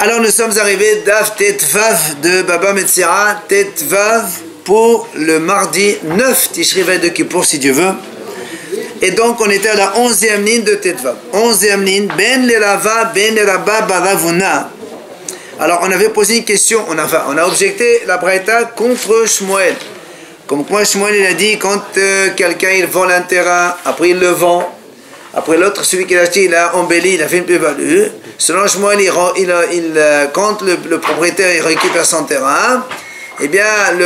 Alors nous sommes arrivés d'Af Tetvav de Baba Metzira, Tetvav pour le mardi 9 Tishri de Kippour si Dieu veut. Et donc on était à la 11e ligne de Tetvav. 11e ligne, Ben le Rava, Ben le Rabba Baravuna. Alors on avait posé une question, on a objecté la Braïta contre Shmuel. Comme quoi Shmuel il a dit quand quelqu'un il vend un terrain, après il le vend. Après l'autre, celui qui l'a acheté, il a embelli, il a fait une plus-value. Selon Shmuel, quand le propriétaire il récupère son terrain, eh bien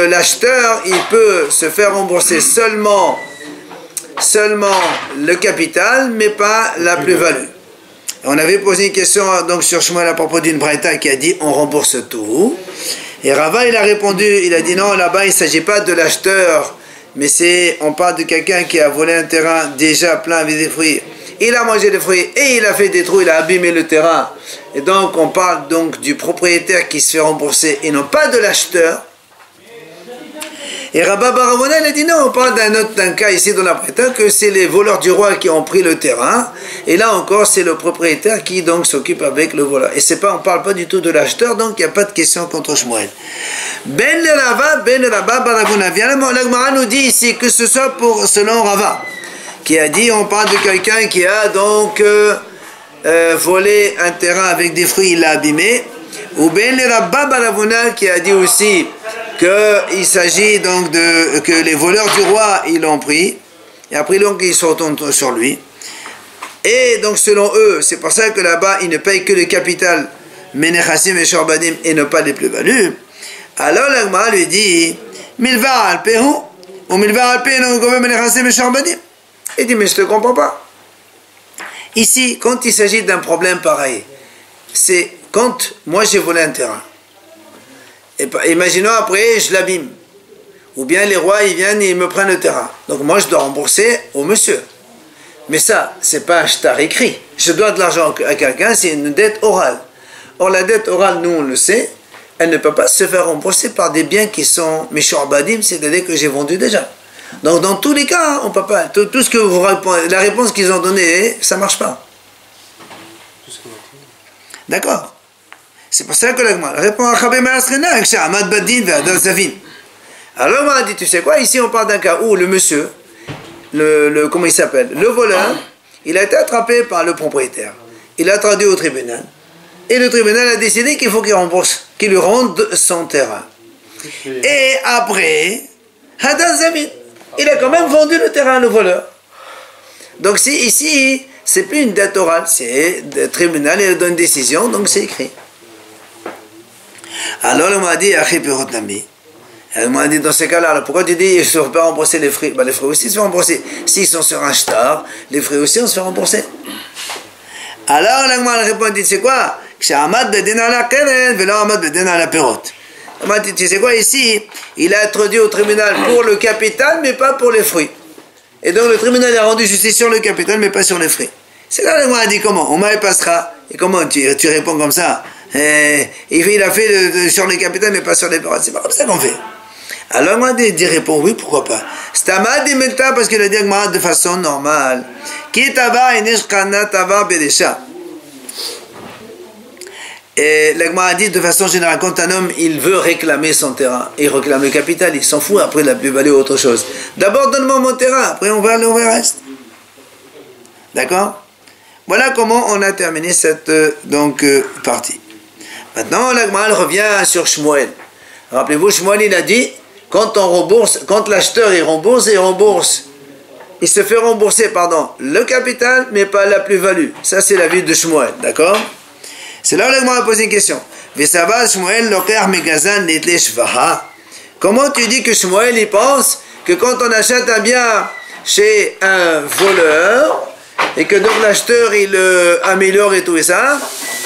l'acheteur, il peut se faire rembourser seulement le capital, mais pas la plus-value. On avait posé une question donc sur Shmuel à propos d'une braïta qui a dit on rembourse tout. Et Rava il a répondu, il a dit non, là-bas il ne s'agit pas de l'acheteur, mais on parle de quelqu'un qui a volé un terrain déjà plein avec des fruits. Il a mangé des fruits et il a fait des trous, il a abîmé le terrain. Et donc on parle donc du propriétaire qui se fait rembourser et non pas de l'acheteur. Et Rabba Baravona il a dit non, on parle d'un cas ici dans la Braïta que c'est les voleurs du roi qui ont pris le terrain. Et là encore c'est le propriétaire qui donc s'occupe avec le voleur. Et on ne parle pas du tout de l'acheteur, donc il n'y a pas de question contre Shmuel. Ben le Rava, Ben le Rabba Baravona. L'Agmara nous dit ici que ce soit selon Rava, qui a dit, on parle de quelqu'un qui a donc volé un terrain avec des fruits, il l'a abîmé. Ou bien le Rabba Baravuna qui a dit aussi qu'il s'agit donc que les voleurs du roi, ils l'ont pris. Et après donc ils sont retournés sur lui. Et donc selon eux, c'est pour ça que là-bas, ils ne payent que le capital Menechassim et Shorbadim et ne pas les plus-values. Alors l'Agmara lui dit, Milva al-Pehu ou Milva al-Pehu non gove Menechassim et Shorbadim. Il dit, mais je ne te comprends pas. Ici, quand il s'agit d'un problème pareil, c'est quand moi j'ai volé un terrain. Et imaginons après, je l'abîme. Ou bien les rois, ils viennent et ils me prennent le terrain. Donc moi, je dois rembourser au monsieur. Mais ça, c'est pas un shtar écrit. Je dois de l'argent à quelqu'un, c'est une dette orale. Or, la dette orale, nous, on le sait, elle ne peut pas se faire rembourser par des biens qui sont Meshorbadim, c'est-à-dire que j'ai vendu déjà. Donc dans tous les cas, on peut pas. Tout ce que vous répondez, la réponse qu'ils ont donnée, ça marche pas. D'accord. C'est pour ça que l'Agma répond à Chabé Ma'asrena avec Sha'amad Badin Ve'adar Zavin. Alors on a dit, tu sais quoi, ici on parle d'un cas où le monsieur, comment il s'appelle, le voleur, il a été attrapé par le propriétaire. Il a traduit au tribunal. Et le tribunal a décidé qu'il faut qu'il rembourse, qu'il lui rende son terrain. Et après, Hadar Zavin. Il a quand même vendu le terrain, le voleur. Donc ici, c'est plus une dette orale, c'est le tribunal, il donne une décision, donc c'est écrit. Alors on m'a dit, elle m'a dit dans ces cas-là, pourquoi tu dis, je ne peux pas rembourser les frais? Les frais aussi se font rembourser. S'ils sont sur un shtar, les frais aussi on se fait rembourser. Alors l'Agma répond, tu sais quoi? On m'a dit, tu sais quoi, ici, il a introduit au tribunal pour le capital, mais pas pour les fruits. Et donc le tribunal a rendu justice sur le capital, mais pas sur les fruits. C'est là que moi a dit comment? On m'a passera. Et comment tu réponds comme ça? Il a fait sur le capital, mais pas sur les fruits. C'est pas comme ça qu'on fait. Alors moi dit répond oui, pourquoi pas. C'est Amad dit maintenant parce qu'il a dit de façon normale. Qui tava inishkana tava bedesha. Et l'Agma a dit de façon générale, quand un homme il veut réclamer son terrain, il réclame le capital, il s'en fout après la plus-value ou autre chose. D'abord donne-moi mon terrain, après on va aller au reste. D'accord? Voilà comment on a terminé cette partie. Maintenant l'Agma revient sur Shmuel. Rappelez-vous, Shmuel il a dit, quand on rembourse, quand l'acheteur il rembourse, il se fait rembourser, le capital, mais pas la plus-value. Ça c'est la vie de Shmuel, d'accord? C'est là où l'Agma a posé une question. Comment tu dis que Shmuel il pense que quand on achète un bien chez un voleur et que donc l'acheteur il améliore et tout ça,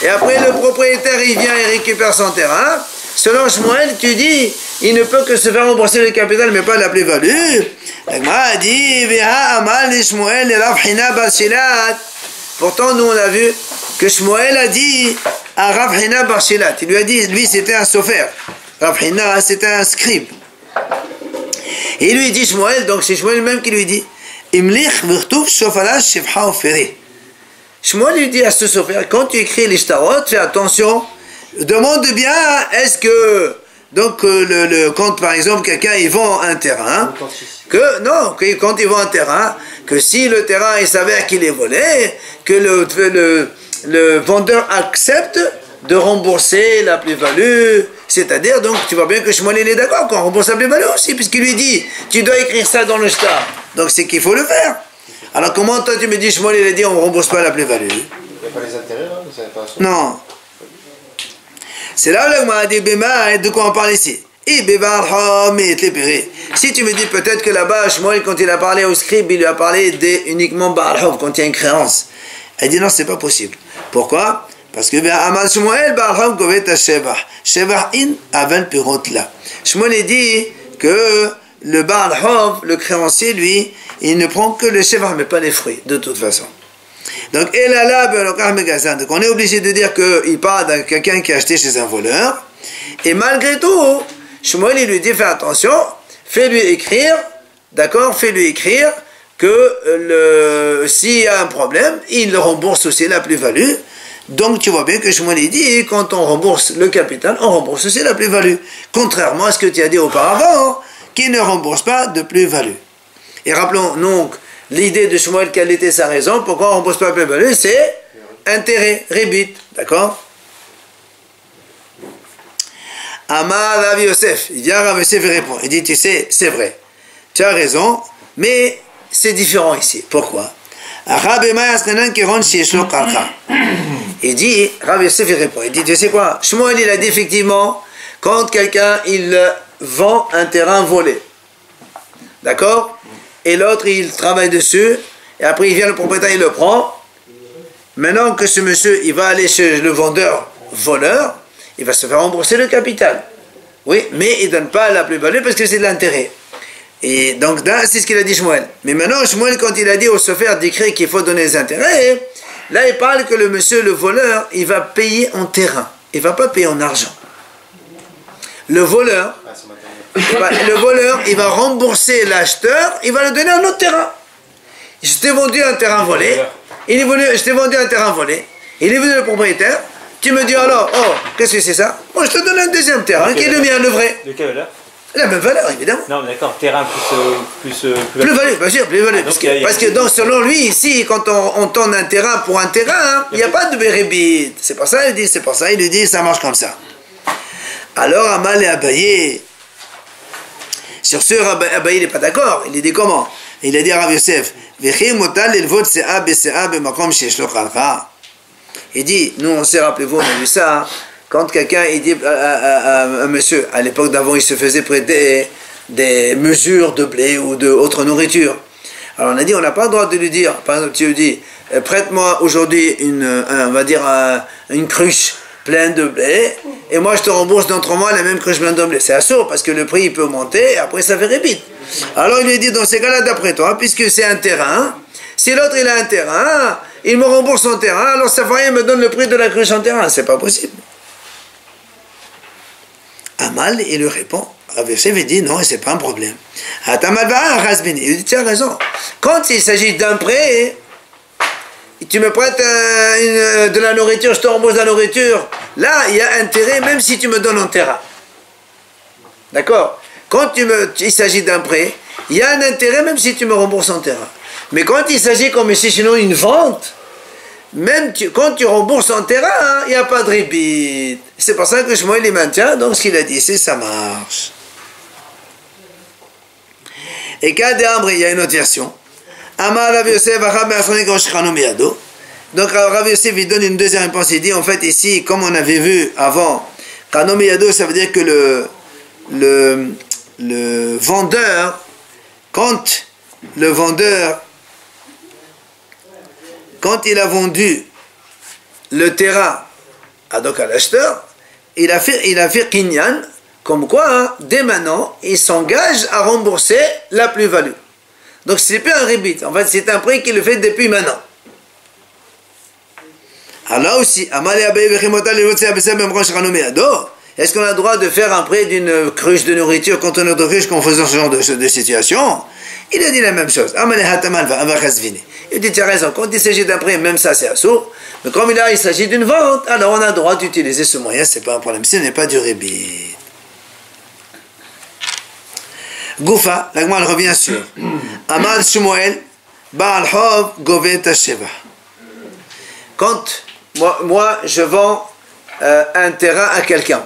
et après le propriétaire il vient et récupère son terrain, selon Shmuel tu dis il ne peut que se faire rembourser le capital mais pas la plus-value. L'Agma a dit pourtant nous on a vu que Shmuel a dit à Rav Hina bar Shilat, il lui a dit, lui c'était un sofer, Rav Hina c'était un scribe. Et il lui dit Shmuel, donc c'est Shmuel même qui lui dit, Imlich virtuf shofalash shivha oferi. Shmuel lui dit à ce sofer, quand tu écris les shtarot, fais attention, demande bien, est-ce que, donc, quand par exemple quelqu'un il vend un terrain, quand il vend un terrain, que si le terrain il s'avère qu'il est volé, que le vendeur accepte de rembourser la plus-value, c'est-à-dire, donc, tu vois bien que Shmuel il est d'accord qu'on rembourse la plus-value aussi, puisqu'il lui dit, tu dois écrire ça dans le shtar, donc c'est qu'il faut le faire. Alors comment toi tu me dis, Shmuel il a dit, on ne rembourse pas la plus-value? Il n'y a pas les intérêts là, les intérêts. Non. C'est là où le m'a dit, de quoi on parle ici? Si tu me dis peut-être que là-bas, Shmuel, quand il a parlé au scribe, il lui a parlé uniquement Baal Hov, quand il y a une créance. Elle dit non, c'est pas possible. Pourquoi? Parce que Amal Shmuel, Baal Hov, Govet Shevah. Shevah in aval pirot là. Shmuel dit que le Baal Hov, le créancier, lui, il ne prend que le Shevah, mais pas les fruits, de toute façon. Donc, donc on est obligé de dire qu'il parle de quelqu'un qui a acheté chez un voleur. Et malgré tout, Shmuel il lui dit fais attention, fais-lui écrire, d'accord, fais-lui écrire que s'il y a un problème, il le rembourse aussi la plus-value. Donc tu vois bien que Shmuel il dit quand on rembourse le capital, on rembourse aussi la plus-value. Contrairement à ce que tu as dit auparavant, qui ne rembourse pas de plus-value. Et rappelons donc l'idée de Shmuel, quelle était sa raison, pourquoi on ne rembourse pas la plus-value, c'est intérêt, rébit, d'accord? Amar Rav Yosef, il dit à Rav Yosef, il répond, il dit, tu sais, c'est vrai, tu as raison, mais c'est différent ici. Pourquoi? Il dit, Rav Yosef, il répond, il dit, tu sais quoi, Shmuel, il a dit effectivement, quand quelqu'un, il vend un terrain volé, d'accord? Et l'autre, il travaille dessus, et après, il vient, le propriétaire, il le prend. Maintenant que ce monsieur, il va aller chez le vendeur voleur, il va se faire rembourser le capital. Oui, mais il ne donne pas la plus-value parce que c'est de l'intérêt. Et donc là, c'est ce qu'il a dit Shmuel. Mais maintenant, Shmuel, quand il a dit au sofer d'écrire qu'il faut donner les intérêts, là, il parle que le monsieur, le voleur, il va payer en terrain. Il ne va pas payer en argent. Le voleur, il va rembourser l'acheteur, il va le donner un autre terrain. Je t'ai vendu un terrain volé. Je t'ai vendu un terrain volé. Il est venu le propriétaire. Tu me dis alors, oh, qu'est-ce que c'est ça? Moi, je te donne un deuxième terrain qui est le mien, le vrai. De quelle valeur? La même valeur, évidemment. Non, mais d'accord, terrain plus value, bien sûr, plus value. Parce que donc, selon lui, ici, quand on tourne un terrain pour un terrain, il n'y a pas de bérébit. C'est pour ça, il lui dit, ça marche comme ça. Alors, Amal et Abaye, sur ce, Abaye, il n'est pas d'accord. Il dit comment? Il a dit à Rav Yosef, il dit, nous on sait, rappelez-vous, on a vu ça, quand quelqu'un il dit à un monsieur, à l'époque d'avant, il se faisait prêter des mesures de blé ou d'autres nourriture. Alors on a dit, on n'a pas le droit de lui dire, par exemple, tu lui dis, prête-moi aujourd'hui une cruche pleine de blé, et moi je te rembourse dans 3 mois la même cruche pleine de blé. C'est assourd, parce que le prix il peut monter, et après ça fait répit. Alors il lui dit, dans ces cas-là, d'après toi, puisque c'est un terrain, si l'autre il a un terrain, il me rembourse son terrain, alors ça fait rien, il me donne le prix de la cruche en terrain. C'est pas possible. Amal, il lui répond, Rav Yosef dit non, c'est pas un problème. Il dit, tu as raison. Quand il s'agit d'un prêt, tu me prêtes de la nourriture, je te rembourse la nourriture, là, il y a intérêt, même si tu me donnes un terrain. D'accord? Quand il s'agit d'un prêt, il y a un intérêt, même si tu me rembourses en terrain. Mais quand il s'agit, comme ici chez nous, une vente, même quand tu rembourses en terrain, il n'y a pas de rébit. C'est pour ça que Shmuel il maintient, donc ce qu'il a dit, c'est ça marche. Et Kadambre, il y a une autre version. Amar Rav Yosef, donc Rav Yosef il donne une deuxième réponse. Il dit en fait ici, comme on avait vu avant, Kanomiyado, ça veut dire que le vendeur, quand il a vendu le terrain à l'acheteur, il a fait kinyan, comme quoi, hein, dès maintenant, il s'engage à rembourser la plus-value. Donc c'est plus un rébit, en fait c'est un prix qu'il le fait depuis maintenant. Alors aussi, est-ce qu'on a le droit de faire un prêt d'une cruche de nourriture contre une autre cruche qu'on faisait ce genre de situation? Il a dit la même chose. Il dit, tu as raison, quand il s'agit d'un prêt, même ça c'est assourd. Mais comme il s'agit d'une vente, alors on a le droit d'utiliser ce moyen, c'est pas un problème. Ce n'est pas du rébit. Goufa, la Gemara revient sur Amad Shmuel, Baal Hov Govet Hasheva. Quand moi je vends un terrain à quelqu'un,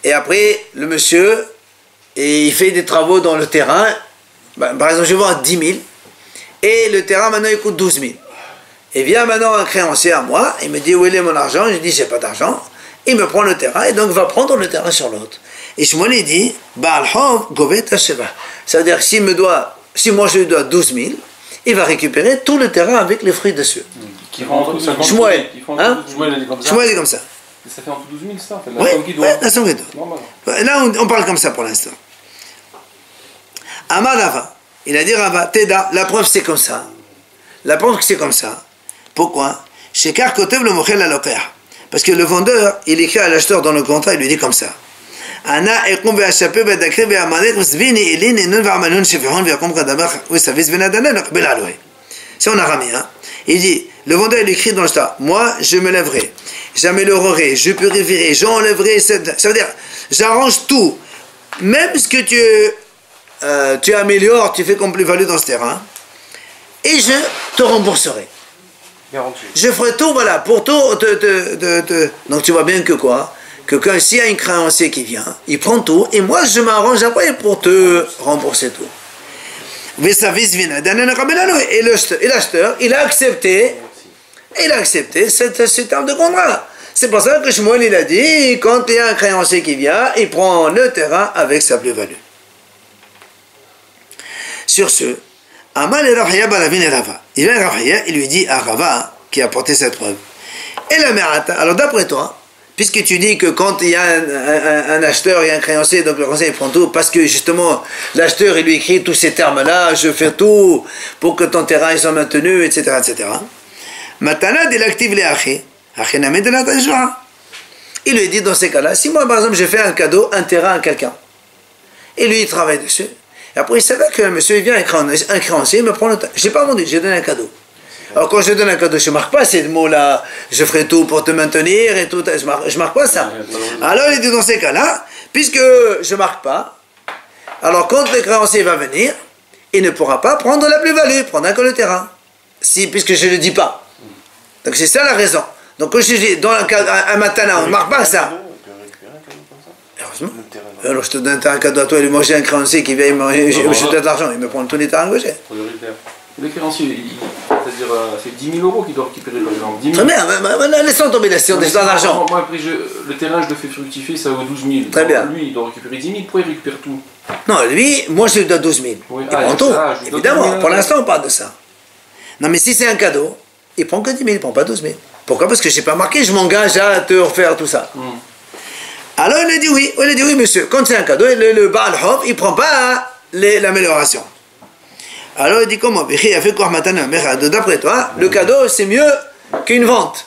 et après le monsieur, et il fait des travaux dans le terrain, par exemple je vends à 10 000, et le terrain maintenant il coûte 12 000. Et vient maintenant un créancier à moi, il me dit où est mon argent, je dis j'ai pas d'argent, il me prend le terrain, et donc va prendre le terrain sur l'autre. Et Shmuel il dit, Baal Hov Govet Hasheva. C'est-à-dire, si moi je lui dois 12 000, il va récupérer tout le terrain avec les fruits dessus. Shmuel, hein? Shmuel dit comme ça. Ça fait entre 12 000 ça, en fait. Oui, la somme qui doit. Là, on parle comme ça pour l'instant. Amar Rava, il a dit Rava, Teda, la preuve c'est comme ça. La preuve que c'est comme ça. Pourquoi? Shekar Kotev le Mochel Aloker. Parce que le vendeur, il écrit à l'acheteur dans le contrat, il lui dit comme ça. Ana ekum ve'ashape be'adakre ve'amalek v'zvini ilin enun ve'amalun shefihon ve'akum kadaber v'savis ve'nadanen akbel aloe. C'est en araméen. Il dit, le vendeur il écrit dans le tas, moi je me lèverai, j'améliorerai, je purifierai, j'enlèverai cette... Ça veut dire, j'arrange tout. Même ce que tu améliores, tu fais comme plus-value dans ce terrain, et je te rembourserai. Je ferai tout, voilà, pour tout. Donc tu vois bien que quoi? Que s'il y a un créancier qui vient, il prend tout, et moi je m'arrange après pour te rembourser tout. Et l'acheteur, il a accepté ce terme de contrat. C'est pour ça que Shmuel il a dit, quand il y a un créancier qui vient, il prend le terrain avec sa plus-value. Sur ce, Amal et Rafaya Balavin et Rava. Il vient Rafaya, il lui dit à Rava, qui a apporté cette preuve. Et la Merata, alors d'après toi, puisque tu dis que quand il y a un acheteur et un créancier, donc le créancier il prend tout, parce que justement l'acheteur il lui écrit tous ces termes-là, je fais tout pour que ton terrain soit maintenu, etc. etc. Matana de l'active les achés, il lui dit dans ces cas-là, si moi par exemple je fais un cadeau, un terrain à quelqu'un, et lui il travaille dessus, et après il s'avère que monsieur il vient, un créancier, il me prend le terrain, je n'ai pas vendu, j'ai donné un cadeau. Alors quand je donne un cadeau, je ne marque pas ces mots-là, je ferai tout pour te maintenir et tout, je marque pas ça. Alors il dit dans ces cas-là, puisque je ne marque pas, alors quand le créancier va venir, il ne pourra pas prendre la plus-value, prendre que le terrain, puisque je ne le dis pas. Donc c'est ça la raison. Donc quand je dis dans un matana, on ne marque pas ça. Heureusement. Alors je te donne un cadeau à toi, et moi j'ai un créancier qui vient, je te donne de l'argent, il me prend tous les terrains que j'ai. Le créancier, c'est-à-dire c'est 10 000 euros qu'il doit récupérer par exemple. 10 000. Très bien, laissons tomber la question des d'argent. Moi après le terrain je le fais fructifier, ça vaut 12 000. Très bien. Lui il doit récupérer 10 000, pourquoi il récupère tout? Non, lui, moi je lui donne 12 000. Oui. Il prend tout, évidemment, pour l'instant on parle de ça. Non mais si c'est un cadeau, il prend que 10 000, il ne prend pas 12 000. Pourquoi? Parce que je n'ai pas marqué, je m'engage à te refaire tout ça. Alors il a dit oui monsieur, quand c'est un cadeau, le Baal Hov, il ne prend pas l'amélioration. Alors il dit comment? D'après toi, le cadeau c'est mieux qu'une vente.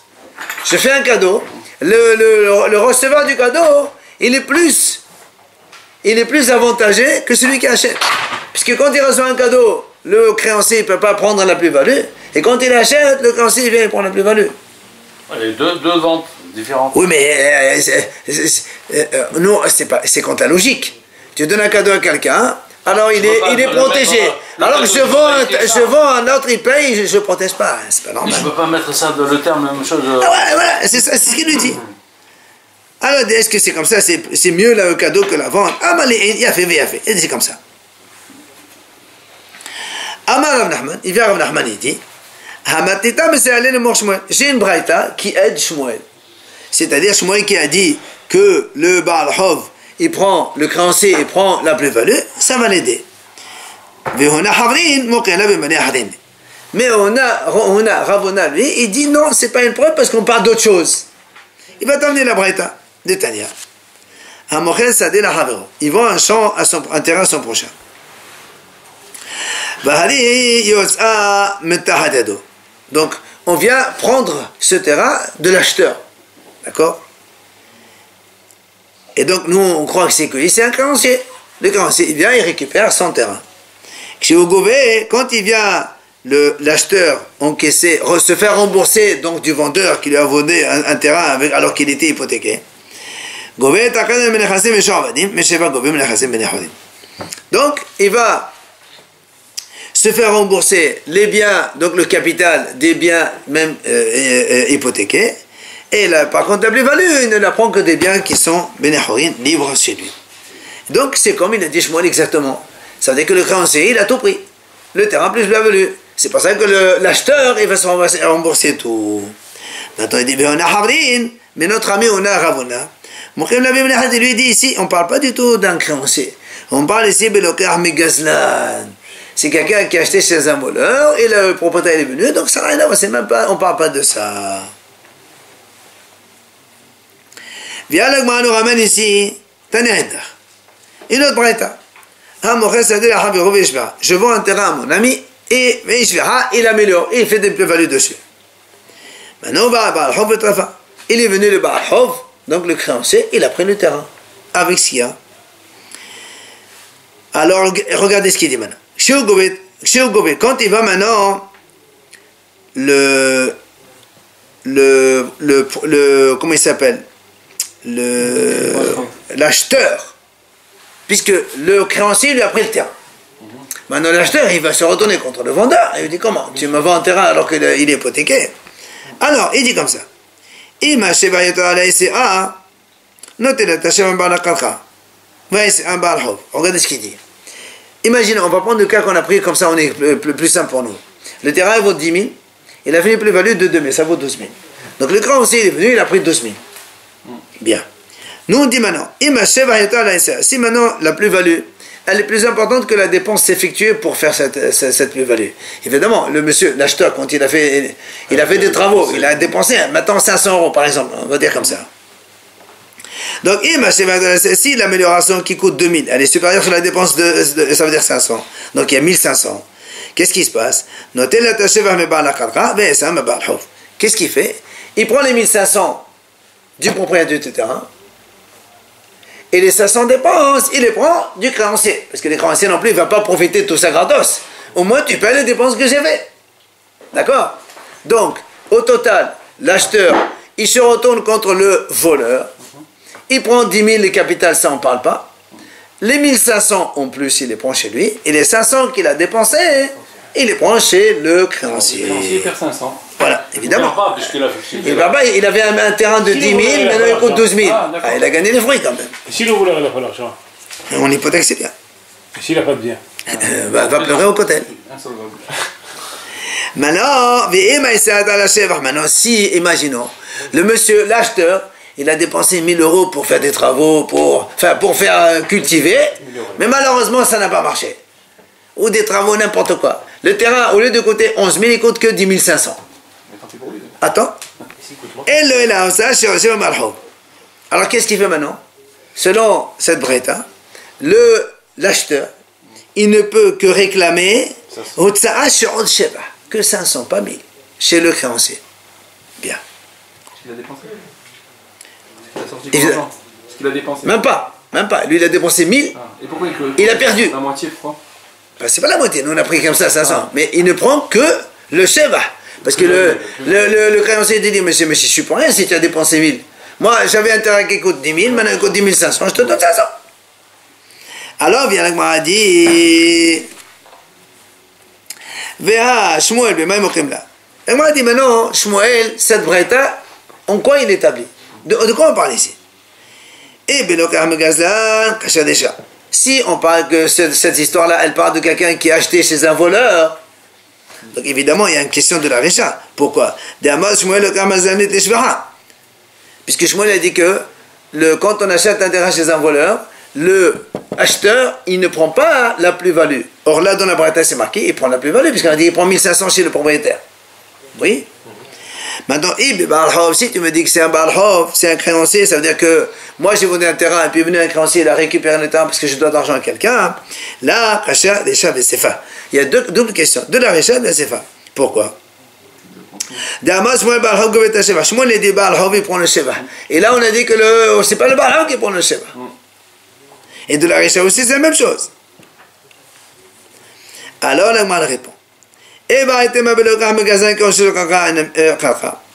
Je fais un cadeau, le receveur du cadeau, il est plus avantagé que celui qui achète. Puisque quand il reçoit un cadeau, le créancier ne peut pas prendre la plus-value, et quand il achète, le créancier vient prendre la plus-value. Les deux ventes différentes. Oui, mais non, c'est contre la logique. Tu donnes un cadeau à quelqu'un, alors il est protégé. Alors que je vends un autre, il paye, je ne protège pas. C'est pas normal. Je ne peux pas mettre ça dans le terme, la même chose. Ah ouais, voilà, c'est ce qu'il lui dit. Alors, est-ce que c'est comme ça, c'est mieux le cadeau que la vente? Ah, mais il a fait. Et c'est comme ça. Amar Rav Nachman, il vient Rav Nachman, il dit, j'ai une braïta qui aide Shmuel. C'est-à-dire Shmuel qui a dit que le Baal Hov, il prend le créancier, il prend la plus-value, ça va l'aider. Mais on a Ravona, lui, il dit non, c'est pas une preuve parce qu'on parle d'autre chose. Il va t'emmener la braïta de Tania. Il vend un terrain à son prochain. Donc, on vient prendre ce terrain de l'acheteur. D'accord? Et donc, nous, on croit que c'est un créancier. Le créancier, il vient, il récupère son terrain. Quand il vient l'acheteur encaissait, se faire rembourser donc du vendeur qui lui a vendu un terrain alors qu'il était hypothéqué. Donc il va se faire rembourser les biens, donc le capital des biens même hypothéqués, et là, par contre la plus-value, il ne la prend que des biens qui sont bénéchorin, libres chez lui. Donc c'est comme il a dit Shmuel exactement. Ça veut dire que le créancier, il a tout pris. Le terrain plus la value. C'est pour ça que l'acheteur, il va se rembourser tout. Maintenant il dit, mais notre ami on a Ravona. Il lui dit ici, on ne parle pas du tout d'un créancier. On parle ici de l'okar Megazlan. C'est quelqu'un qui a acheté chez un voleur et le propriétaire est venu, donc ça n'a rien à voir, même pas, on ne parle pas de ça. Viens là, nous ramène ici, une autre braïta. Je vends un terrain à mon ami et il améliore, il fait des plus-values dessus. Maintenant, on va à Baal Hov et Trafa. Il est venu le Baal Hov, donc le créancier, il a pris le terrain avec ce qu'il y a. Alors, regardez ce qu'il dit maintenant. Quand il va maintenant, comment il s'appelle, l'acheteur, puisque le créancier lui a pris le terrain. Maintenant l'acheteur, il va se retourner contre le vendeur. Il lui dit, comment tu me vends un terrain alors qu'il est hypothéqué? Alors, il dit comme ça. Regardez ce qu'il dit. Imaginez, on va prendre le cas qu'on a pris, comme ça on est plus simple pour nous. Le terrain vaut 10 000, il a fait une plus-value de 2 000, ça vaut 12 000. Donc le créancier il est venu, il a pris 12 000. Bien. Nous on dit maintenant, si maintenant la plus-value, elle est plus importante que la dépense effectuée pour faire cette plus-value. Évidemment, le monsieur, l'acheteur, quand il a fait des travaux, il a dépensé maintenant 500 € par exemple, on va dire comme ça. Donc, si l'amélioration qui coûte 2000, elle est supérieure sur la dépense ça veut dire 500. Donc, il y a 1500. Qu'est-ce qui se passe? Qu'est-ce qu'il fait? Il prend les 1500 du propriétaire du terrain et les 500 dépenses, il les prend du créancier. Parce que les créanciers non plus, il ne va pas profiter de tout ça gratos. Au moins, tu payes les dépenses que j'ai fait. D'accord? Donc, au total, l'acheteur, il se retourne contre le voleur. Il prend 10 000, le capital, ça on ne parle pas. Les 1500 en plus, il les prend chez lui. Et les 500 qu'il a dépensés, il les prend chez le créancier. Le créancier perd 500. Voilà, évidemment. Il avait un terrain de 10 000, maintenant il coûte 12 000. Il a gagné des fruits quand même. Et si le voleur n'a pas l'argent? On hypothèque, c'est bien. Et s'il n'a pas de bien? Va pleurer au côté. Maintenant, si, imaginons, le monsieur, l'acheteur, il a dépensé 1000 € pour faire des travaux, pour faire cultiver, mais malheureusement, ça n'a pas marché. Ou des travaux, n'importe quoi. Le terrain, au lieu de coûter 11 000, il coûte que 10 500. Attends. Alors, qu'est-ce qu'il fait maintenant? Selon cette braïta, l'acheteur, il ne peut que réclamer que 500, pas 1000, chez le créancier. Bien. Il a dépensé. Il a sorti combien? Ce qu'il a dépensé. Même pas. Lui, il a dépensé 1000. Et pourquoi il a perdu. La moitié, pourquoi? C'est pas la moitié, nous on a pris comme ça 500. Mais il ne prend que le sheva. Parce que le créancier dit, monsieur, je suis pour rien si tu as dépensé 1000. Moi, j'avais un terrain qui coûte 10 000, maintenant il coûte 10 500, je te donne 500. Alors, vient la dit, Véha, Shmuel, mais même là. Elle m'a dit, maintenant, Shmuel, cette braïta, en quoi il est établi? De quoi on parle ici? Et Belokar Megazlan, Kacha Desha. Si on parle que cette histoire-là, elle parle de quelqu'un qui a acheté chez un voleur, donc évidemment, il y a une question de la récha. Pourquoi? Puisque Shmuel a dit que quand on achète un terrain chez un voleur, le acheteur, il ne prend pas la plus-value. Or là, dans la braïta, c'est marqué, il prend la plus-value, puisqu'on a dit qu'il prend 1500 chez le propriétaire. Oui? Maintenant, si tu me dis que c'est un Baal Hov, c'est un créancier, ça veut dire que moi j'ai vendu un terrain et puis venu un créancier, il a récupéré le terrain parce que je dois de l'argent à quelqu'un. Là, Kacha, Desha, Vesefa. Il y a double questions. De la Recha, de la Sefa. Pourquoi? Shmuel a dit Baal Hov, il prend le Sheva. Et là, on a dit que c'est pas le Baal Hov qui prend le Sheva. Et de la Recha aussi, c'est la même chose. Alors, la Gemara répond. Et bah, était ma belle magasin quand je le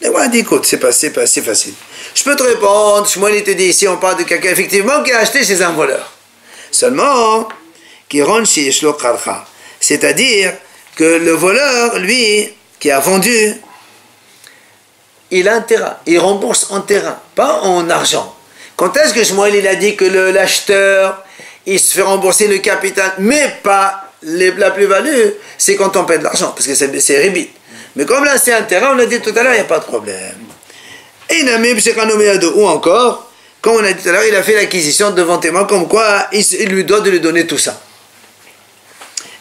et moi, dit, écoute, c'est pas facile. Je peux te répondre, moi, il te dit ici, on parle de quelqu'un, effectivement, qui a acheté chez un voleur. Seulement, qui rentre chez Shlo Karcha. C'est-à-dire que le voleur, lui, qui a vendu, il a un terrain, il rembourse en terrain, pas en argent. Quand est-ce que Shmuel il a dit que l'acheteur, il se fait rembourser le capital, mais pas la plus-value, c'est quand on paie de l'argent, parce que c'est rébit. Mais comme là c'est un terrain, on a dit tout à l'heure, il n'y a pas de problème. Et ou encore, comme on a dit tout à l'heure, il a fait l'acquisition devant témoin, comme quoi il lui doit de lui donner tout ça.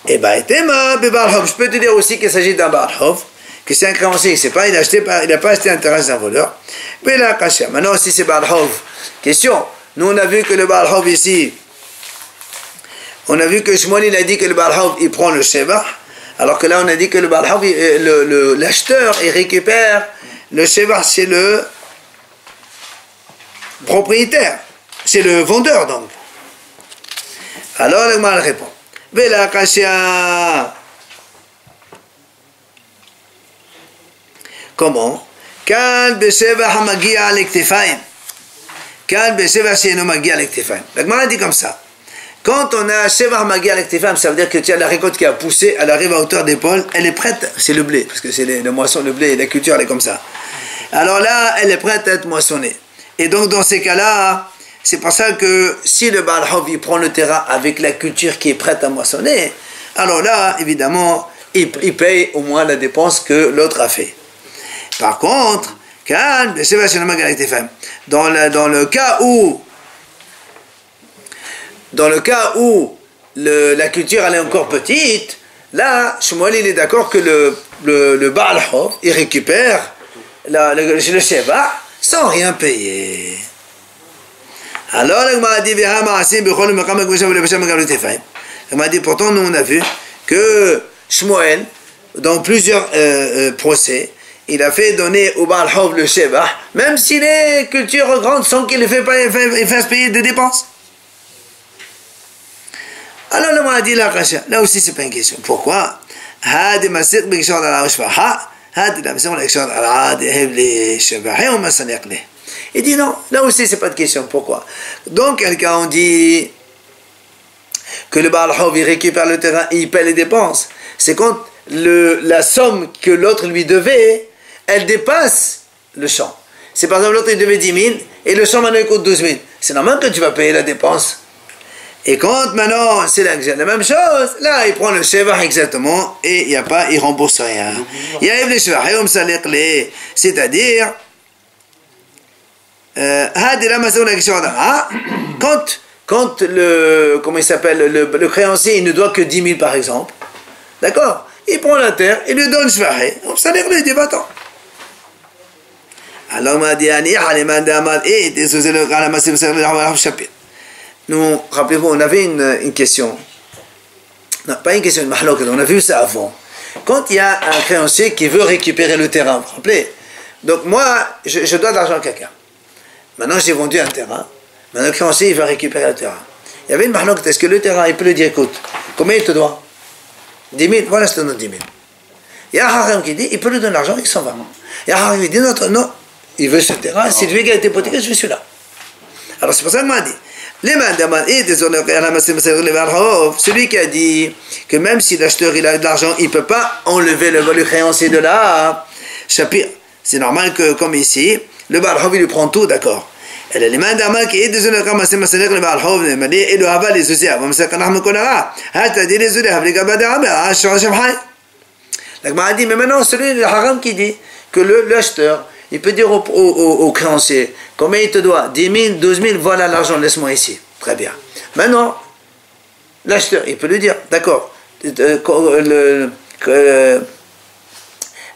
Et je peux te dire aussi qu'il s'agit d'un Baal Hov, que c'est un créancier, il n'a pas acheté un terrain d'un voleur. Mais là, maintenant, si c'est Baal Hov, question, nous on a vu que le Baal Hov ici, on a vu que Shmuel il a dit que le Baal Hov il prend le Shevach, alors que là on a dit que le Baal Hov, l'acheteur, il récupère le Shevach chez le propriétaire, c'est le vendeur donc. Alors le mal répond. Vela Kashia. Comment? Kal Beshevach Hamagia Alektefaim. Kal Beshevach Sheino Magia Alektefaim. La Gemara dit comme ça. Quand on a Shevach Magia Alektefaim, ça veut dire que tu as la récolte qui a poussé, elle arrive à hauteur d'épaule, elle est prête, c'est le blé, parce que c'est le moisson, le blé, la culture elle est comme ça. Alors là, elle est prête à être moissonnée. Et donc dans ces cas-là, c'est pour ça que si le Baal Hov il prend le terrain avec la culture qui est prête à moissonner, alors là, évidemment, il paye au moins la dépense que l'autre a fait. Par contre, dans le cas où la culture elle est encore petite, là, Shmuel il est d'accord que le Baal Hov il récupère le Sheva sans rien payer. Alors, il m'a dit, pourtant, nous on a vu que Shmuel, dans plusieurs procès, il a fait donner au Baal Hov le Sheva, même si les cultures grandes sans qu'il ne fasse payer des dépenses. Alors, il m'a dit, là aussi, c'est pas une question. Pourquoi? Il dit non, là aussi c'est pas de question. Pourquoi? Donc quelqu'un on dit que le Baal Hov il récupère le terrain et il paie les dépenses. C'est quand la somme que l'autre lui devait, elle dépasse le champ. C'est par exemple l'autre il devait 10 000 et le champ maintenant il coûte 12 000. C'est normal que tu vas payer la dépense. Et quand maintenant c'est la même chose, là il prend le Shevach exactement et il rembourse rien. Il y a les Shevach, c'est-à-dire quand le créancier il ne doit que 10 000 par exemple, d'accord, il prend la terre, il lui donne Shevach, ça n'est rien, débattant. Alors on m'a dit nous, rappelez-vous, on avait une question. Non, pas une question, une mahlouk, on a vu ça avant. Quand il y a un créancier qui veut récupérer le terrain, vous vous rappelez? Donc moi, je dois de l'argent à quelqu'un. Maintenant, j'ai vendu un terrain. Maintenant, le créancier, il va récupérer le terrain. Il y avait une mahlouk, est-ce que le terrain, il peut lui dire, écoute, combien il te doit? 10 000, voilà, je te donne 10 000. Il y a un haram qui dit, il peut lui donner l'argent, il s'en va. Il y a un haram qui dit, non, il veut ce terrain, c'est lui qui a été hypothéqué, je veux celui-là. Alors c'est pour ça que m'a dit, celui qui a dit que même si l'acheteur il a de l'argent, il ne peut pas enlever le créancier de là, c'est normal que comme ici, le Baal Hov il lui prend tout, d'accord. Et les mains d'Ama qui est désolé comme c'est le Baal Hov, et le Hava les Zuzia, comme ça qu'on a me connaîtra. Hâte dit les Zuzia, avec Abadam, ah, je m'a dit, mais maintenant celui le haram qui dit que l'acheteur il peut dire au créancier, combien il te doit? 10 000, 12 000, voilà l'argent, laisse-moi ici. Très bien. Maintenant, l'acheteur, il peut lui dire, d'accord,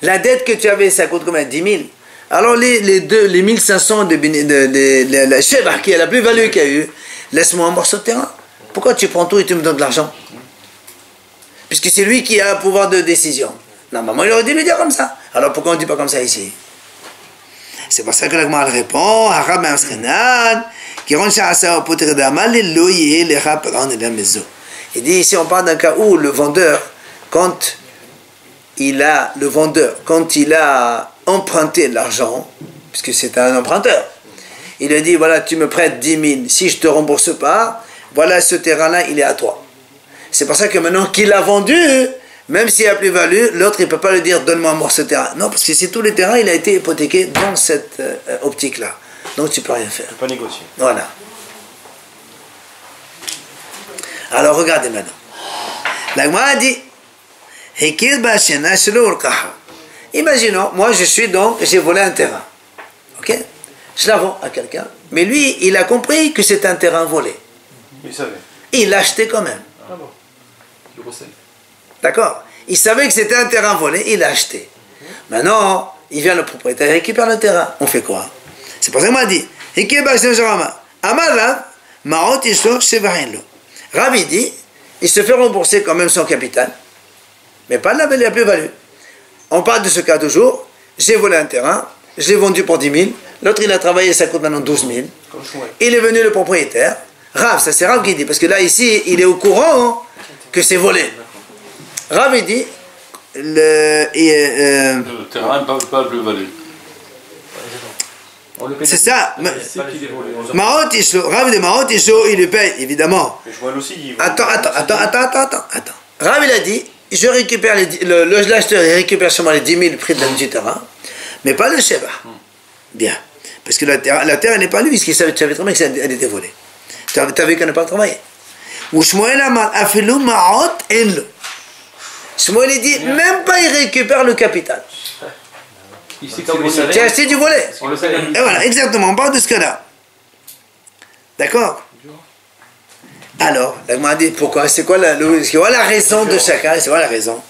la dette que tu avais, ça coûte combien? 10 000. Alors les 1 500 de la Shevach qui est la plus-value qu'il y a eu, laisse-moi un morceau de terrain. Pourquoi tu prends tout et tu me donnes de l'argent? Puisque c'est lui qui a le pouvoir de décision. Normalement, il aurait dû lui dire comme ça. Alors pourquoi on ne dit pas comme ça ici? C'est pour ça que la Gemara répond, il dit ici on parle d'un cas où le vendeur, quand le vendeur, quand il a emprunté l'argent, puisque c'est un emprunteur, il lui dit, voilà, tu me prêtes 10 000, si je ne te rembourse pas, voilà, ce terrain-là, il est à toi. C'est pour ça que maintenant qu'il a vendu, même s'il y a plus-value, l'autre, il ne peut pas lui dire, donne-moi moi ce terrain. Non, parce que c'est tout le terrain, il a été hypothéqué dans cette optique-là. Donc, tu ne peux rien faire. Tu peux pas négocier. Voilà. Alors, regardez maintenant. La Gemara dit, imaginons, moi, j'ai volé un terrain. Ok? Je la vends à quelqu'un. Mais lui, il a compris que c'est un terrain volé. Il savait. Il l'a acheté quand même. Ah bon. Il recèle. D'accord? Il savait que c'était un terrain volé, il l'a acheté. Maintenant, il vient le propriétaire, il récupère le terrain. On fait quoi? C'est pour ça qu'il m'a dit, Rav, il dit, il se fait rembourser quand même son capital, mais pas la plus-value. On parle de ce cas toujours, j'ai volé un terrain, je l'ai vendu pour 10 000, l'autre il a travaillé, ça coûte maintenant 12 000. Il est venu le propriétaire, Rav, ça c'est Rav qui dit, parce que là ici, il est au courant que c'est volé. Rav il dit, Le terrain n'a pas de plus-value. c'est ça. Maroc, Rav de Maroc, il lui paye, évidemment. Mais Shmuel aussi, il Attends. Rav il a dit, je récupère l'acheteur, il récupère seulement les 10 000 prix du terrain, mais pas le Sheba. Bien. Parce que la terre n'est pas lui, puisqu'il savait très bien qu'elle était volée. Tu avais qu'elle n'a pas travaillé. Ou Shmuel Amar, Afilou Maroc, Enlo. Shmuel il dit, même pas il récupère le capital. Tu as acheté du volet. Et voilà, exactement, on parle de ce cas-là. D'accord? Alors, la Gemara dit, pourquoi? C'est quoi la raison de chacun? C'est quoi la raison?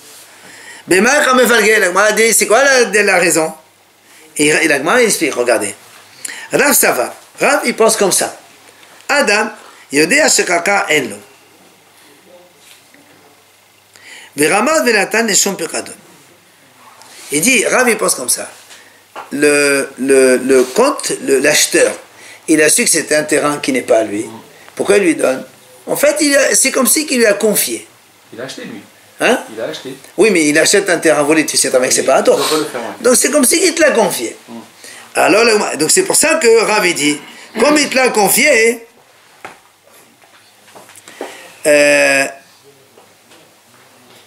La Gemara dit, c'est quoi la raison? Et la Gemara explique, regardez. Rav Sava, Rav il pense comme ça. Adam, Yodea Shekaka Enlo. Veramad Venatan Neshom Pekadon. Il dit, Rav il pense comme ça. L'acheteur, il a su que c'était un terrain qui n'est pas à lui. Pourquoi il lui donne? En fait, c'est comme si qu'il lui a confié. Il a acheté lui. Hein? Il a acheté. Oui, mais il achète un terrain volé, tu sais très bien que c'est pas à toi. Donc c'est comme si qu'il te l'a confié. Alors, donc c'est pour ça que Rav dit, comme il te l'a confié,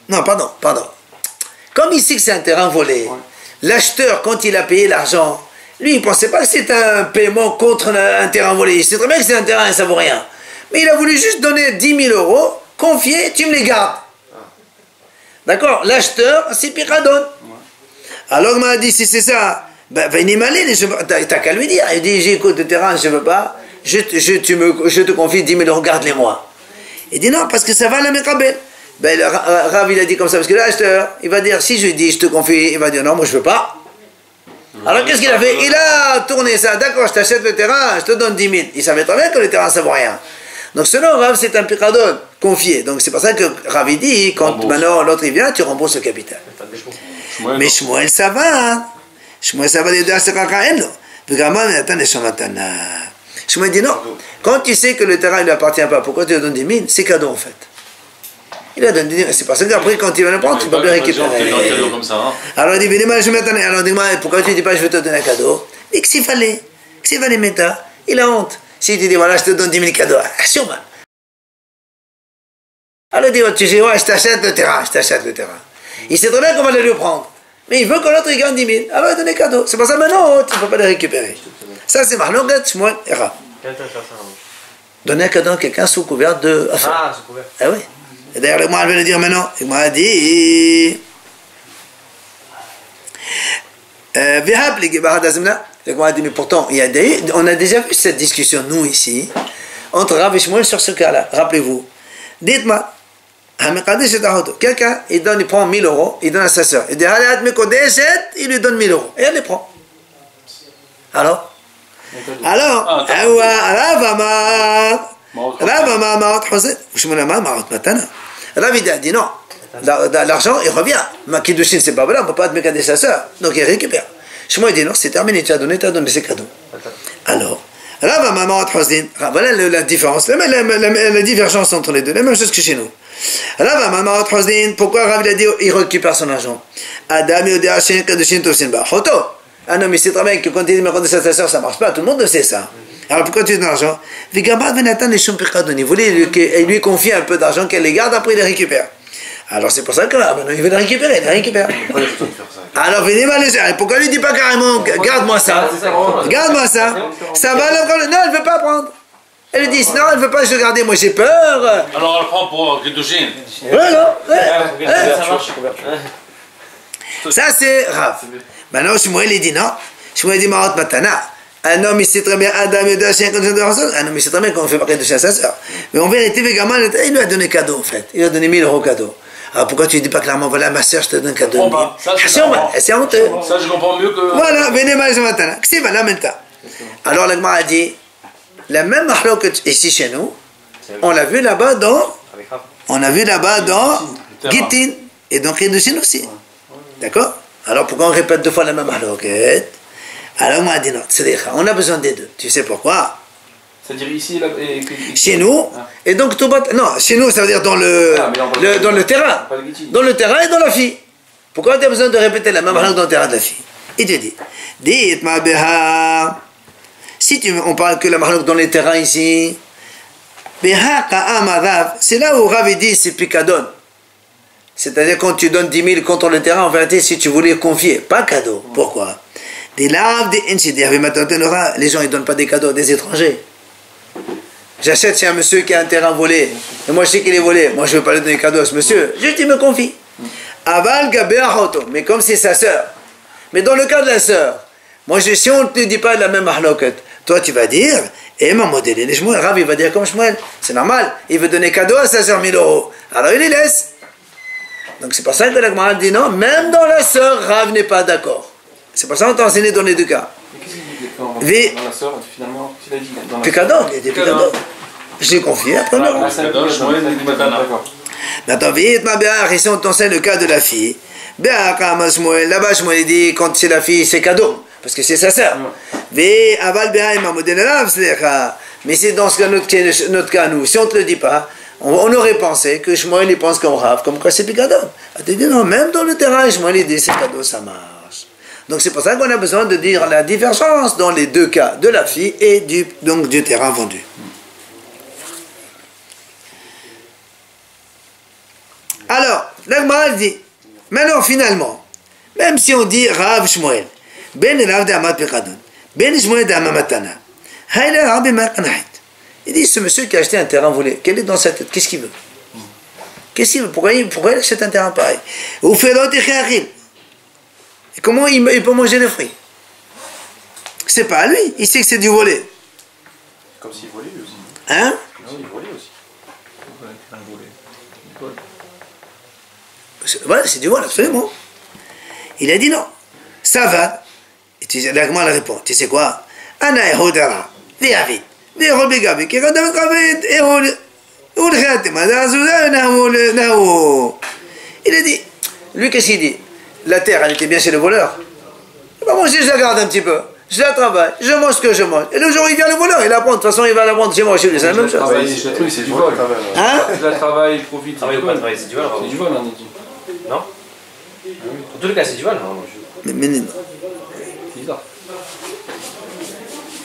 non, pardon. Comme il sait que c'est un terrain volé, l'acheteur, quand il a payé l'argent, lui, il ne pensait pas que c'était un paiement contre un terrain volé. Il sait très bien que c'est un terrain et ça ne vaut rien. Mais il a voulu juste donner 10 000 euros, confier, tu me les gardes. D'accord? L'acheteur, c'est Piradon. Alors, il m'a dit, si c'est ça, ben, t'as qu'à lui dire. Il dit, j'écoute le terrain, je ne veux pas, je te confie 10 000 euros, garde-les-moi. Il dit, non, parce que ça va la Mekabel. Ben, Rav, il a dit comme ça, parce que l'acheteur, il va dire, si je lui dis, je te confie, il va dire, non, moi je ne veux pas. Alors qu'est-ce qu'il a fait? Il a tourné ça, d'accord, je t'achète le terrain, je te donne 10 000. Il savait très bien que le terrain, ça ne vaut rien. Donc selon Rav, c'est un picadon confié. Donc c'est pour ça que Rav dit, quand maintenant l'autre il vient, tu rembourses le capital. Mais Shmuel, ça va. Shmuel, ça va les deux à ce kakaen. Shmuel dit, non, quand tu sais que le terrain ne lui appartient pas, pourquoi tu lui donnes 10 000? C'est cadeau en fait. Il a donné, c'est parce qu'après, quand il va le prendre, tu ne peux plus récupérer. Alors il dit, alors dis-moi, pourquoi tu ne dis pas, je vais te donner un cadeau? Et que s'il fallait Meta, il a honte. Si tu dis, voilà, je te donne 10 000 cadeaux, sûrement. Alors il dit, tu sais, ouais, je t'achète le terrain. Il sait très bien qu'on va le prendre. Mais il veut que l'autre il gagne 10 000. Alors il donne les cadeaux. C'est pour ça maintenant, tu ne peux pas les récupérer. Ça, c'est Mahlogat, Shmuel et Rav. Donner un cadeau à quelqu'un sous couvert de. Ah, sous couvert. Ah oui. Et d'ailleurs, le Moine veut le dire maintenant. Il m'a dit. Mais pourtant, on a déjà vu cette discussion, nous ici, entre Rav et Shmuel sur ce cas-là. Rappelez-vous. Dites-moi, quelqu'un, il prend 1000 euros, il donne à sa soeur. Il dit, il lui donne 1000 euros. Et elle les prend. Alors, Rav il a dit non. L'argent, il revient. Ma Kiddushin, c'est pas voilà, on ne peut pas te mécader sa soeur. Donc il récupère. Shmuel dit non, c'est terminé, tu as donné ses cadeaux. Alors, Rava Mamarot Hosdin. Voilà la différence, la divergence entre les deux, la même chose que chez nous. Rava Mamarot Hosdin, pourquoi Rav il a dit il récupère son argent? Adam Yodea Shen Kadushin Tosin Ba. Hoto. Un homme, il sait très bien que quand il dit mais quand c'est sa soeur, ça marche pas, tout le monde le sait ça. Alors pourquoi tu donnes de l'argent? Il voulait lui confier un peu d'argent qu'elle les garde, après il les récupère. Alors c'est pour ça que maintenant il veut les récupérer, il les récupère. Alors venez mal les gens. Pourquoi lui dit pas carrément garde-moi ça? Garde-moi ça. Ça va le... Non, elle ne veut pas prendre. Elle lui dit non, elle ne veut pas se garder, moi j'ai peur. Alors elle prend pour Kedushin. Voilà. Ça c'est Rav. Maintenant Shmuel il dit non. Shmuel dit Marot Matana. Un homme il sait très bien Adam et deux chiens comme ça. Un homme il sait très bien qu'on fait parler de chien à sa soeur. Mais en vérité, Vegaman, il lui a donné cadeau en fait. Il lui a donné 1000 € cadeau. Alors pourquoi tu ne dis pas clairement, voilà ma soeur, je te donne un cadeau? C'est honteux. Ça je comprends mieux que... Voilà, venez mal maintenant. Qu'est-ce que maintenant? Alors l'Agma a dit, la même mahlok que ici chez nous, on l'a vu là-bas dans... On a vu là-bas dans Gittin et dans Kedushin aussi. D'accord? Alors pourquoi on répète deux fois la même mahlok? Alors l'Agma a dit non, on a besoin des deux. Tu sais pourquoi? C'est-à-dire ici et chez nous, et donc tout non, chez nous ça veut dire dans dans le terrain. Dans le terrain et dans la fille. Pourquoi tu as besoin de répéter la même langue dans le terrain de la fille? Il te dit, dites ma beha. Si on parle que la langue dans les terrains ici, beha ka'am Rav, c'est là où Rav dit c'est picadon. C'est-à-dire quand tu donnes 10 000 contre le terrain, en vérité, si tu voulais confier, pas cadeau. Pourquoi? Des laves, des incidents. Les gens ils donnent pas des cadeaux à des étrangers. J'achète chez un monsieur qui a un terrain volé, et moi je sais qu'il est volé, moi je ne veux pas lui donner cadeau à ce monsieur, juste il me confie. Aval Gabéahoto, mais comme c'est sa sœur. Mais dans le cas de la sœur, moi si on ne te dit pas la même mahloket, toi tu vas dire, et ma modèle, et Shmuel, Rav il va dire comme Shmuel, c'est normal, il veut donner cadeau à sa sœur 1000 €, alors il les laisse. Donc c'est pour ça que la Gemara dit non, même dans la sœur, Rav n'est pas d'accord. C'est pour ça qu'on t'a enseigné dans les deux cas. Dans la sœur, finalement, tu l'as dit. Picadon, il était picadon. Je l'ai confié après. Maintenant, vite, ma béar, ici on t'enseigne le cas de la fille. Béar, là-bas, Shmuel dit quand c'est la fille, c'est cadeau, parce que c'est sa sœur. Mais aval béar, il m'a modèle là, mais c'est dans notre cas, nous, si on ne te le dit pas, on aurait pensé que Shmuel il pense comme Rav, comme quoi c'est picadon. Tu dis non, même dans le terrain, Shmuel il dit c'est cadeau, ça marche. Donc c'est pour ça qu'on a besoin de dire la divergence dans les deux cas, de la fille et du terrain vendu. Alors, l'Agma dit, maintenant finalement, même si on dit Rav Shmuel, Ben Rav de Amad Pekadon, Ben Shmuel de Amamatana, Hayla Rav Makanahit. Il dit, ce monsieur qui a acheté un terrain volé, quel est dans sa tête? Qu'est-ce qu'il veut? Qu'est-ce qu'il veut? Pourquoi il achète un terrain pareil? Ou fait l'autre et comment il peut manger les fruits? C'est pas à lui, il sait que c'est du volé. Comme s'il volait lui aussi. Hein? Comme s'il volait aussi. Voilà, c'est du vol, absolument. Il a dit non. Ça va. Et l'Agma la répond. Tu sais quoi? Ana Ehodara, Viavid, Viahol Begabi, qui regarde Ehod, il a dit, lui qu'est-ce qu'il dit? La terre, elle était bien chez le voleur. Il va manger, je la garde un petit peu. Je la travaille, je mange ce que je mange. Et le jour où il vient le voleur, il la prend. De toute façon, il va la prendre chez moi, chez lui. C'est la même chose. Le truc, c'est du vol. Hein? Je la travaille, il profite. Travail ou pas travail, c'est du vol. C'est du vol, on dit. Non? En tous les cas, c'est du vol. Mais non. C'est bizarre.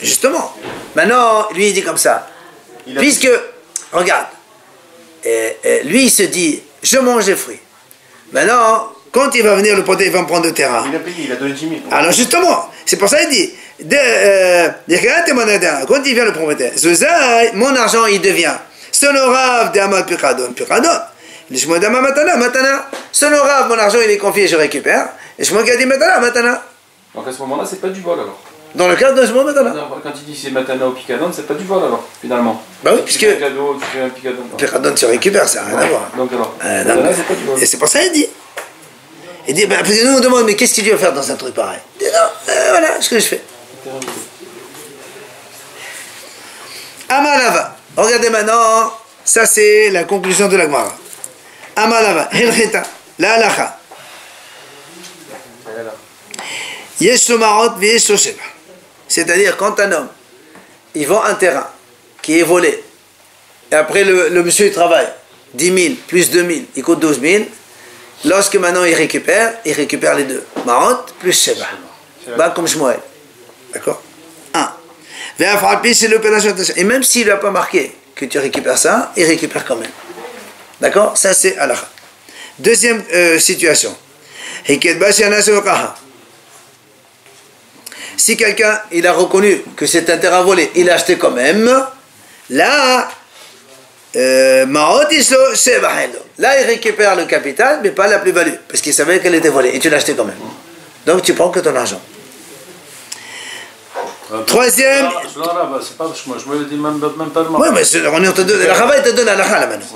Justement. Maintenant, lui, il dit comme ça. Puisque, regarde, lui, il se dit, je mange les fruits. Maintenant, quand il va venir le poté, il va me prendre le terrain. Il a payé, il a donné 10 000. Alors justement, c'est pour ça qu'il dit, quand il vient le propriétaire, mon argent, il devient sonorav de Amad Picadon, Picadon. Je me dis Matana, Matana. Sonorav, mon argent, il est confié, je récupère. Et je me dis Matana, Matana. Donc à ce moment-là, c'est pas du vol alors. Dans le cadre de ce moment, Matana. Quand il dit c'est Matana ou Picadon, c'est pas du vol alors, finalement. Bah oui, puisque. Tu fais un cadeau, tu fais un Picadon. Picadon, tu récupères, ça n'a rien à voir. Donc alors, Matana, c'est pas du vol. Et c'est pour ça qu'il dit. Il dit, parce que nous on demande, mais qu'est-ce qu'il doit faire dans un truc pareil? Il dit, non, voilà ce que je fais. Amalava. Regardez maintenant, ça c'est la conclusion de la Gemara. Amalava, Hilchita, la halacha. Yesh lo marot v'yesh lo sheva. C'est-à-dire, quand un homme, il vend un terrain qui est volé. Et après, le monsieur, il travaille. 10 000 plus 2 000, il coûte 12 000. Lorsque maintenant il récupère les deux. Ma'ot plus Sheba. Bah, comme Shmuel. D'accord? 1. C'est l'opération. Et même s'il n'a pas marqué que tu récupères ça, il récupère quand même. D'accord? Ça, c'est halakha. Deuxième situation. Si quelqu'un il a reconnu que c'est un terrain volé, il a acheté quand même, là, là il récupère le capital, mais pas la plus-value, parce qu'il savait qu'elle était volée, et tu l'as acheté quand même. Donc tu prends que ton argent. Troisième. C'est pas moi, je me dis même pas le Oui, mais on est en train de. La Rava, il te donne la là maintenant.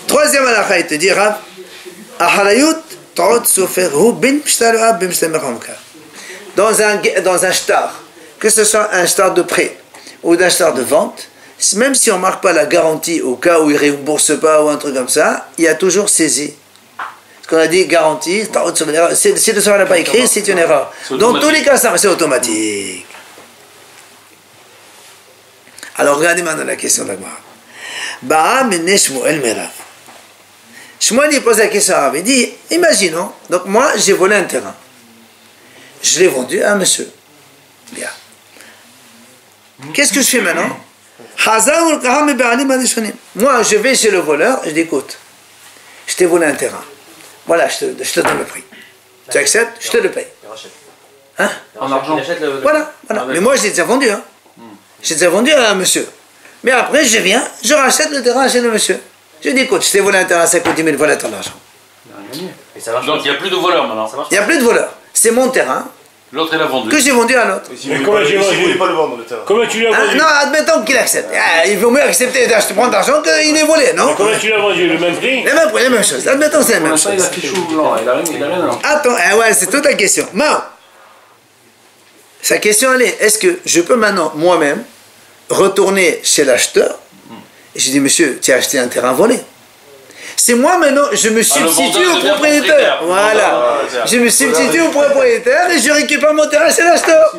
Troisième halakha, il te dit Rav, dans un shtar, que ce soit un shtar de prêt ou d'un shtar de vente, même si on ne marque pas la garantie au cas où il ne rembourse pas ou un truc comme ça, il y a toujours saisie. Ce qu'on a dit, garantie, si le soir n'a pas écrit, c'est une erreur. Dans tous les cas, ça c'est automatique. Alors regardez maintenant la question d'Agmara. Shmuel il pose la question à Rav, il dit, imaginons, donc moi j'ai volé un terrain. Je l'ai vendu à un monsieur. Bien. Qu'est-ce que je fais maintenant? Moi je vais chez le voleur, je dis écoute, je t'ai volé un terrain. Voilà, je te donne le prix. Tu acceptes? Je te le paye. Hein? En argent. Voilà. Mais moi je l'ai déjà vendu. Hein. Je l'ai déjà vendu à un monsieur. Mais après je viens, je rachète le terrain chez le monsieur. Je dis écoute, je t'ai volé un terrain à 50 000, voilà ton argent. Donc il n'y a plus de voleurs maintenant. Il n'y a plus de voleurs. C'est mon terrain. L'autre il a vendu. Que j'ai vendu à l'autre. Mais comment tu voulais pas le vendre le terrain? Comment tu l'as vendu? Non, admettons qu'il accepte. Il vaut mieux accepter d'acheter prendre d'argent qu'il est volé, non? Comment tu l'as vendu? Le même prix? Le même prix, la même chose. Admettons c'est la même chose. Il a fichu blanc, il a rien non. Attends, ouais, c'est toute la question. Mao, sa question elle est, est-ce que je peux maintenant moi-même retourner chez l'acheteur et je dis monsieur, tu as acheté un terrain volé. C'est moi maintenant, je me substitue au propriétaire. Voilà. Je me substitue au propriétaire et je récupère mon terrain chez l'acheteur.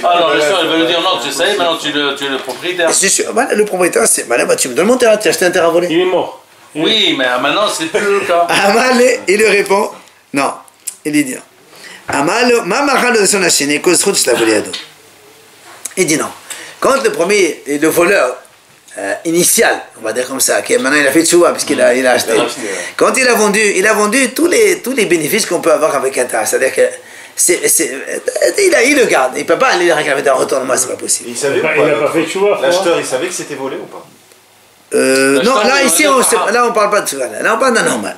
Alors l'acheteur il va lui dire non, tu sais, maintenant tu es le propriétaire. Voilà, le propriétaire, c'est voilà, bah, tu me donnes mon terrain, tu as acheté un terrain volé. Il est mort. Oui, mais maintenant c'est plus le cas. Amal, il lui répond, non. Il lui dit, Amal, il dit non. Quand le premier, le voleur, initial, on va dire comme ça, qui maintenant il a fait tchouva parce qu'il a acheté. Quand il a vendu tous les bénéfices qu'on peut avoir avec un terrain. C'est-à-dire que il le garde. Il ne peut pas aller réclamer un retournement, c'est pas possible. Il savait Il n'a pas fait tchouva. L'acheteur, il savait que c'était volé ou pas? Non, là ici, là on parle pas de tchouva. Là on parle d'un normal.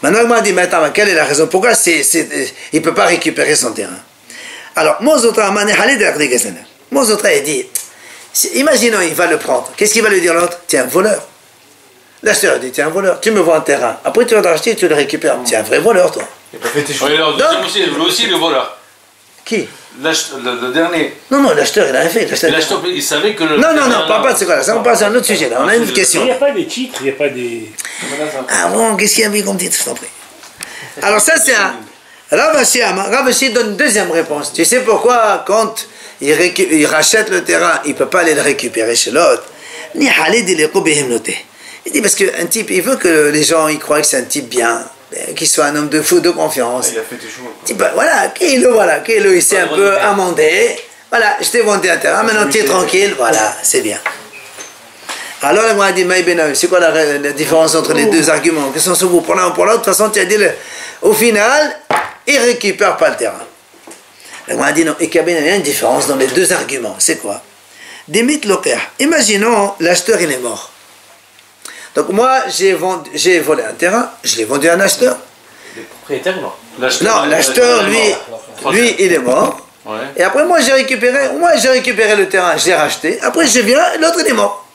Maintenant il m'a dit, mais attends, quelle est la raison? Pourquoi il ne peut pas récupérer son terrain? Alors, Mozotra il dit, imaginons, il va le prendre. Qu'est-ce qu'il va lui dire l'autre? Tu es un voleur. L'acheteur dit, tu es un voleur. Tu me vends un terrain. Après, tu vas l'acheter et tu le récupères. Tu es un vrai voleur, toi. Il a aussi le voleur. Qui? Le dernier. Non, l'acheteur, il a rien fait. L'acheteur, il savait que le. Non, parle pas de ce cas-là. Ça, on passe à un autre sujet, là. On a une question. Il n'y a pas des titres, il n'y a pas des... Ah bon, qu'est-ce qu'il y a mis comme titre, je t'en prie. Alors, ça, c'est un... Rav Ashi donne une deuxième réponse. Tu sais pourquoi, quand il rachète le terrain, il ne peut pas aller le récupérer chez l'autre. Il dit parce qu'un type, il veut que les gens ils croient que c'est un type bien, qu'il soit un homme de fou, de confiance. Il a fait toujours. Type, voilà, il s'est un peu amendé. Voilà, je t'ai vendu un terrain, maintenant tu es tranquille, voilà, c'est bien. Alors, il m'a dit, c'est quoi la différence entre les deux arguments? Que sont vous pour l'un ou pour l'autre? De toute façon, tu as dit, au final, il ne récupère pas le terrain. Il m'a dit non, il y a une différence dans les deux arguments. C'est quoi? Imaginons, l'acheteur il est mort. Donc moi, j'ai volé un terrain, je l'ai vendu à un acheteur. Le propriétaire est mort. Non, l'acheteur, lui, il est mort. Ouais. Et après, moi, j'ai récupéré le terrain, je l'ai racheté. Après, je viens, l'autre, il est mort.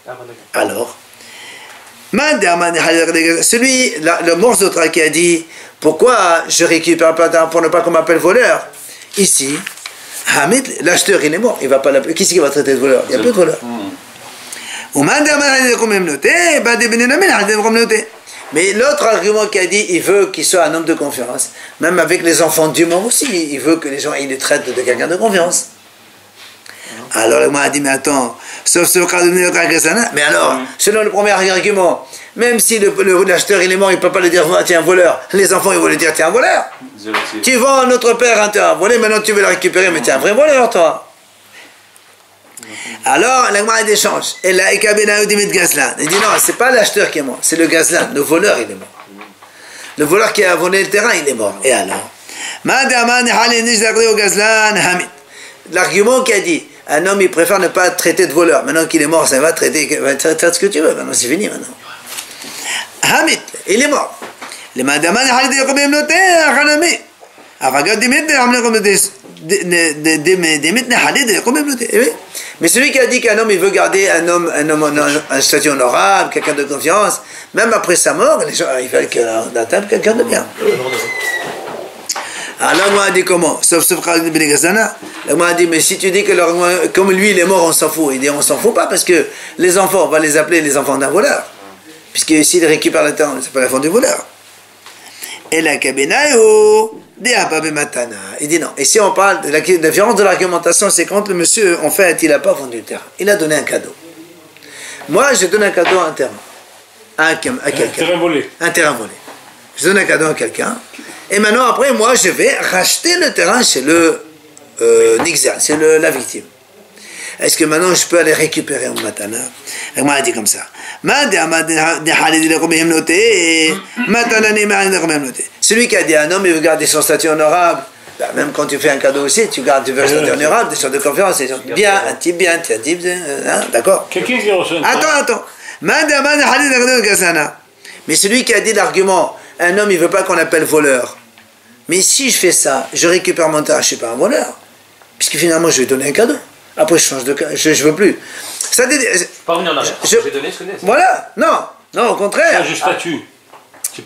Alors, celui, le Morzotra qui a dit, pourquoi je récupère pas d'argent pour ne pas qu'on m'appelle voleur? Ici, l'acheteur il est mort, il va pas l'appeler. Qui c'est qui va traiter de voleur? Il n'y a plus de voleur. Mais l'autre argument qui a dit, il veut qu'il soit un homme de confiance, même avec les enfants du mort aussi, il veut que les gens ils le traitent de quelqu'un de confiance. Alors le a dit, mais attends, sauf ce cas de Gazlana. Mais alors, selon le premier argument, même si l'acheteur il est mort, il ne peut pas lui dire tiens, voleur. Les enfants ils vont lui dire tiens, voleur. Tu vends à notre père un terrain volé, maintenant tu veux le récupérer, mais tu es un vrai voleur, toi. Alors, l'agma a des changes. Et là, il dit non, c'est pas l'acheteur qui est mort, c'est le gazlan, le voleur il est mort. Le voleur qui a volé le terrain, il est mort. Et alors l'argument qui a dit un homme il préfère ne pas traiter de voleur. Maintenant qu'il est mort, ça va traiter ce que tu veux. Maintenant c'est fini maintenant. Hamid, il est mort. Mais celui qui a dit qu'un homme il veut garder un statut honorable, quelqu'un de confiance, même après sa mort, les gens ils veulent d'atteindre quelqu'un de bien. Alors moi a dit comment? Sauf Khalid bin Ghazana. Moi a dit mais si tu dis que comme lui il est mort on s'en fout. Il dit on s'en fout pas parce que les enfants on va les appeler les enfants d'un voleur. Puisque s'il récupère le terrain c'est pas l'enfant du voleur. Et la kabenayo de ababe matana. Il dit non. Et si on parle de la différence de l'argumentation c'est quand le monsieur en fait il a pas vendu le terrain. Il a donné un cadeau. Moi je donne un cadeau à un terrain. À quelqu'un. Un terrain volé. Un terrain volé. Je donne un cadeau à quelqu'un. Et maintenant, après, moi, je vais racheter le terrain chez le Nixer, c'est la victime. Est-ce que maintenant, je peux aller récupérer mon matana? Et moi, elle dit comme ça. Celui qui a dit à un homme, il veut garder son statut honorable. Ben, même quand tu fais un cadeau aussi, tu gardes, tu veux un statut honorable, des sortes de confiance, bien, un type bien, tu as dit, hein, d'accord? Quelqu'un qui reçoit. Attends. Mais celui qui a dit l'argument, un homme, il ne veut pas qu'on appelle voleur. Mais si je fais ça, je récupère mon terrain, je ne suis pas un voleur. Puisque finalement, je vais donner un cadeau. Après, je change de cadeau. Je ne veux plus. Ça dit, pas revenir en arrière. Je vais donner ce que c'est. Voilà. Non, au contraire. Change de statut.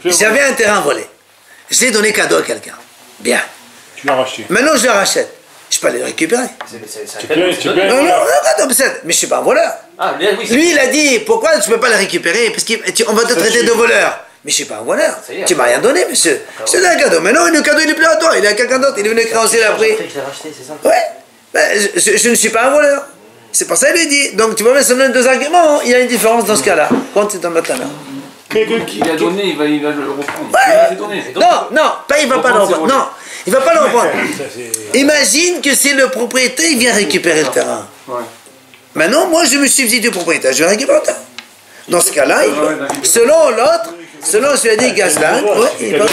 J'avais un terrain volé. Je l'ai donné cadeau à quelqu'un. Bien. Tu l'as racheté. Maintenant, je le rachète. Je peux aller le récupérer. Tu peux. Non, mais je ne suis pas un voleur. Ah, oui, lui, il a dit, pourquoi tu ne peux pas le récupérer? Parce qu'on va te traiter de voleur. Mais je ne suis pas un voleur. Tu ne m'as rien donné, monsieur. Je te donne un cadeau. Mais non, le cadeau, il n'est plus à toi. Il est à quelqu'un d'autre. Il est venu créancer l'après. Je l'ai racheté, c'est ça? Ouais. Ben, je ne suis pas un voleur. C'est pour ça qu'il est dit. Donc, tu vois, mais ça donne deux arguments. Il y a une différence dans ce cas-là. Quand tu es dans le matana. Il a donné, il va le reprendre. Ouais. Non, pas il ne va pas le reprendre. Non, il ne va pas le reprendre. Imagine que c'est le propriétaire, il vient récupérer le terrain. Maintenant, moi, je me suis dit du propriétaire. Je vais récupérer le terrain. Dans ce cas-là, selon l'autre, selon celui qui a dit Gazlan, ouais, il va.